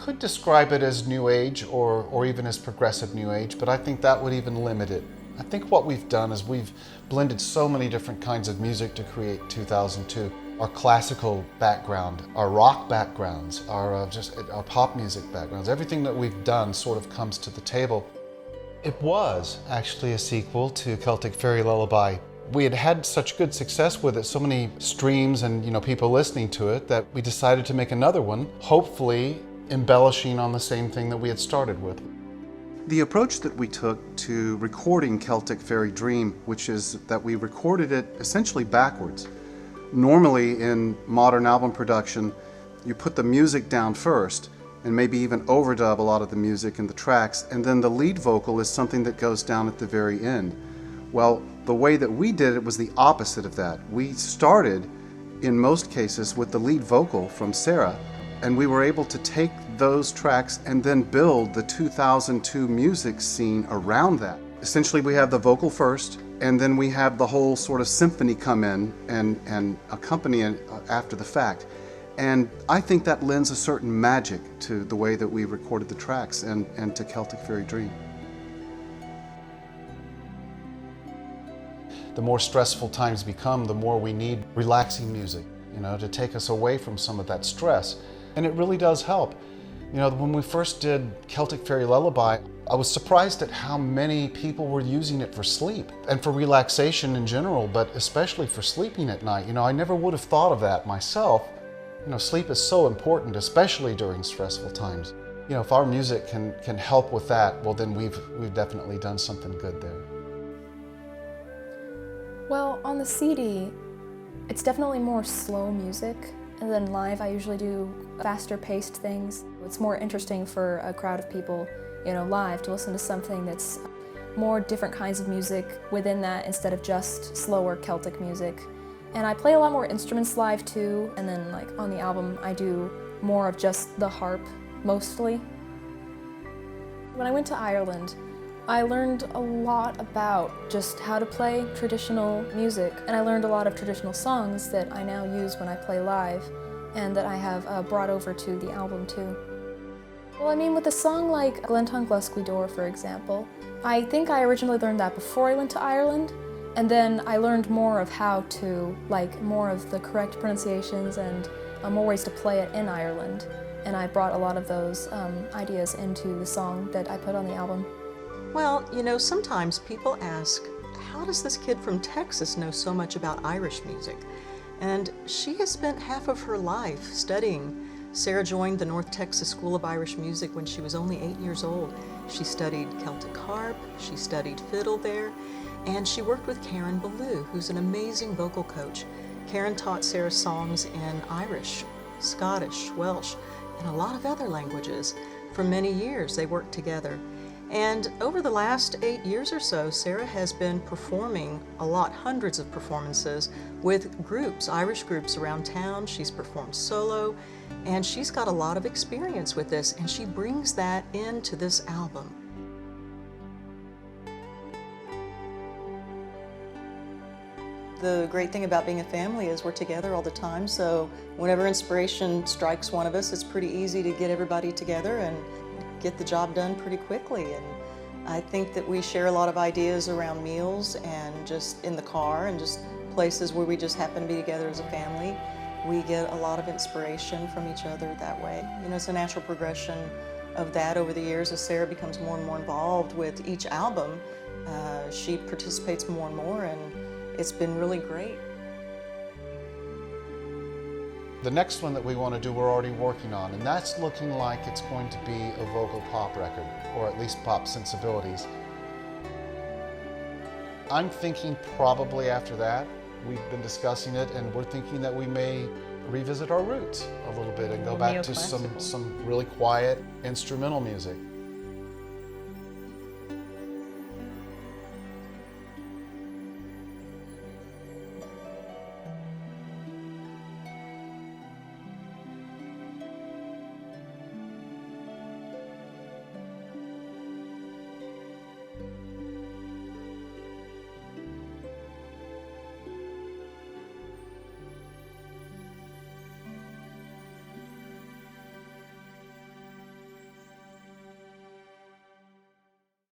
could describe it as New Age or even as progressive New Age, but I think that would even limit it. I think what we've done is we've blended so many different kinds of music to create 2002. Our classical background, our rock backgrounds, our pop music backgrounds, everything that we've done sort of comes to the table. It was actually a sequel to Celtic Fairy Lullaby. We had had such good success with it, so many streams and people listening to it, that we decided to make another one, hopefully embellishing on the same thing that we had started with. The approach that we took to recording Celtic Fairy Dream, which is that we recorded it essentially backwards. Normally in modern album production, you put the music down first and maybe even overdub a lot of the music and the tracks, and then the lead vocal is something that goes down at the very end. Well, the way that we did it was the opposite of that. We started, in most cases, with the lead vocal from Sarah, and we were able to take those tracks and then build the 2002 music scene around that. Essentially, we have the vocal first, and then we have the whole sort of symphony come in and accompany it after the fact. And I think that lends a certain magic to the way that we recorded the tracks and to Celtic Fairy Dream. The more stressful times become, the more we need relaxing music, to take us away from some of that stress. And it really does help. When we first did Celtic Fairy Lullaby, I was surprised at how many people were using it for sleep and for relaxation in general, but especially for sleeping at night. I never would have thought of that myself. Sleep is so important, especially during stressful times. If our music can help with that, well, then we've definitely done something good there. Well, on the CD, it's definitely more slow music. And then live, I usually do faster-paced things. It's more interesting for a crowd of people, live, to listen to something that's more different kinds of music within that instead of just slower Celtic music. And I play a lot more instruments live too, and then on the album, I do more of just the harp, mostly. When I went to Ireland, I learned a lot about just how to play traditional music, and I learned a lot of traditional songs that I now use when I play live, and that I have brought over to the album too. Well, with a song like Glenton Glusquidor, for example, I think I originally learned that before I went to Ireland, and then I learned more of how to, more of the correct pronunciations and more ways to play it in Ireland, and I brought a lot of those ideas into the song that I put on the album. Well, sometimes people ask, how does this kid from Texas know so much about Irish music? And she has spent half of her life studying. Sarah joined the North Texas School of Irish Music when she was only 8 years old. She studied Celtic harp, she studied fiddle there, and she worked with Karen Ballou, who's an amazing vocal coach. Karen taught Sarah songs in Irish, Scottish, Welsh, and a lot of other languages. For many years, they worked together. And over the last 8 years or so, Sarah has been performing a lot, hundreds of performances with groups, Irish groups around town. She's performed solo, and she's got a lot of experience with this, and she brings that into this album. The great thing about being a family is we're together all the time, so whenever inspiration strikes one of us, it's pretty easy to get everybody together and get the job done pretty quickly. And I think that we share a lot of ideas around meals and just in the car and just places where we just happen to be together as a family. We get a lot of inspiration from each other that way. It's a natural progression of that over the years as Sarah becomes more and more involved with each album. She participates more and more, and it's been really great. The next one that we want to do, we're already working on, and that's looking like it's going to be a vocal pop record, or at least pop sensibilities. I'm thinking probably after that, we've been discussing it, and we're thinking that we may revisit our roots a little bit and go back to some really quiet instrumental music.